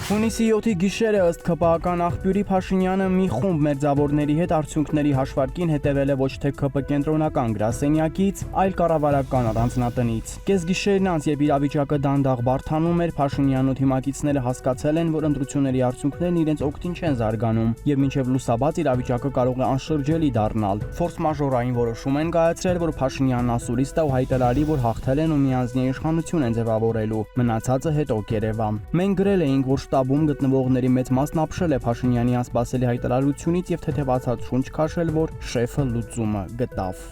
Հունիսի 7-ի գիշերը ըստ ՔՊԱ-ական աղբյուրի Փաշինյանը մի խումբ մերձավորների հետ արդյունքների հաշվարկին հետևել է ոչ թե ՔՊ կենտրոնական գրասենյակից, այլ կառավարական առանձնատնից։ Կեսգիշերն անց, երբ իրավիճակը դանդաղ բարդանում էր, Փաշինյանն ու թիմակիցները հասկացել են, որ ընտրությունների արդյունքներն իրենց օգտին չեն զարգանում, եւ մինչեւ լուսաբաց իրավիճակը կարող է անշրջելի դառնալ։ Ֆորս-մաժորային որոշում են կայացրել, որ Փաշինյանն ասուլիստ է ու հայտարարի, որ հաղթել են ու միանձնյա իշխանություն են ձևավորելու։ Մնացածը հետո կերևա։ Մենք գրել էինք, որ շտաբում գտնվողների մեծ մասն ապշել է Փաշինյանի անսպասելի հայտարարությունից եւ թեթևացած շունչ քաշել, որ շեֆը լուծումը գտավ։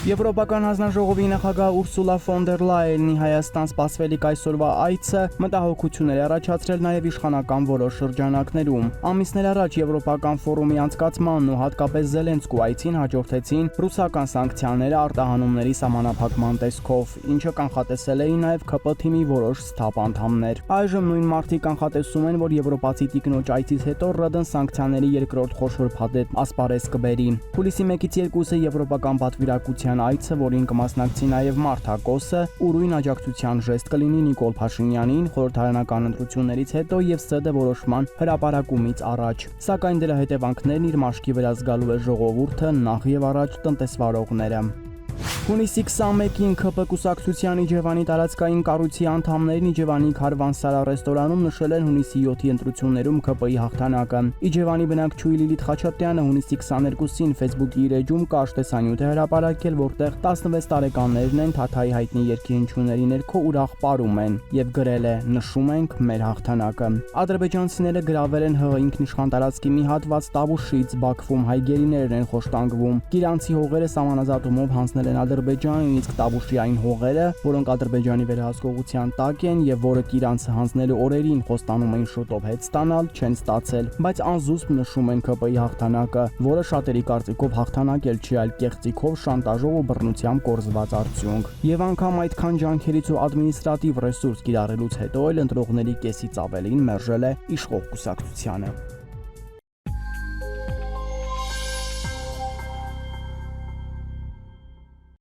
Եվրոպական հանձնաժողովի նախագահ Ուրսուլա ֆոն դեր Լայենի Հայաստան սպասվելիք այսօրվա այցը մտահոգություններ առաջացրել նաև իշխանական որոշ շրջանակներում։ Ամիսներ առաջ Եվրոպական ֆորումի անցկացմանն ու հատկապես Զելենսկու այցին հաջորդեցին ռուսական սանկցիաները արտահանումների սահմանափակման տեսքով, ինչը կանխատեսել էին նաև ՔՊ թիմի որոշ սթափ անդամներ։ Այժմ նույն մարդիկ կանխատեսում են, որ եվրոպացի տիկնոջ այցից հետո ՌԴ սանկցիաների երկրորդ խոշոր փաթեթ ասպարեզ կբերի։ Հուլիսի 1-ից 2-ը եվրոպական պատվիրակության այցը, որին կմասնակցի նաև Մարթա Կոսը, ուրույն աջակցության ժեստ կլինի Նիկոլ Փաշինյանին խորհրդարանական ընտրություններից հետո եւ ՍԴ որոշման հրապարակումից առաջ։ Սակայն դրա հետևանքներն իր մաշկի վրա զգալու է ժողովուրդը, նախ եւ առաջ տնտեսվարողները։ Հունիսի 21-ին ՔՊ կուսակցության Իջևանի տարածքային կառույցի անդամներն Իջևանի Քարվանսարա ռեստորանում նշել են հունիսի 7-ի ընտրություններում ՔՊ-ի հաղթանակը։ Իջևանի բնակչուհի Լիլիթ Խաչատրյանը հունիսի 22-ին Facebook-ի իր էջում կարճ տեսանյութ է հրապարակել, որտեղ 16 տարեկաններն են Թաթայի հայտնի երգիհնչյունների ներքո ուրախ պարում են եւ գրել է. «Նշում ենք մեր հաղթանակը»։ Ադրբեջանցիները գրավել են ՀՀ ինքնիշխան տարածքի մի հատված Տավուշից, Բաքվում հայ գերիներն են խոշտանգվում։ Գիրանցի հողերը սահմանազատումով հանձնել են Ադրբեջանին, իսկ Տավուշի այն հողերը, որոնք Ադրբեջանի վերահսկողության տակ են եւ որը Իրանցը հանձնելու օրերին խոստանում էին շուտով հետ ստանալ, չեն ստացել, բայց անզուսպ նշում են ՔՊ-ի հաղթանակը, որը շատերի կարծիքով հաղթանակ էլ չի, այլ կեղծիքով, շանտաժով ու բռնությամբ կորզված արդյունք։ Եվ անգամ այդքան ջանքերից ու ադմինիստրատիվ ռեսուրս կիրառելուց հետո էլ ընտրողների կեսից ավելին մերժել է իշխող կուսակցությանը։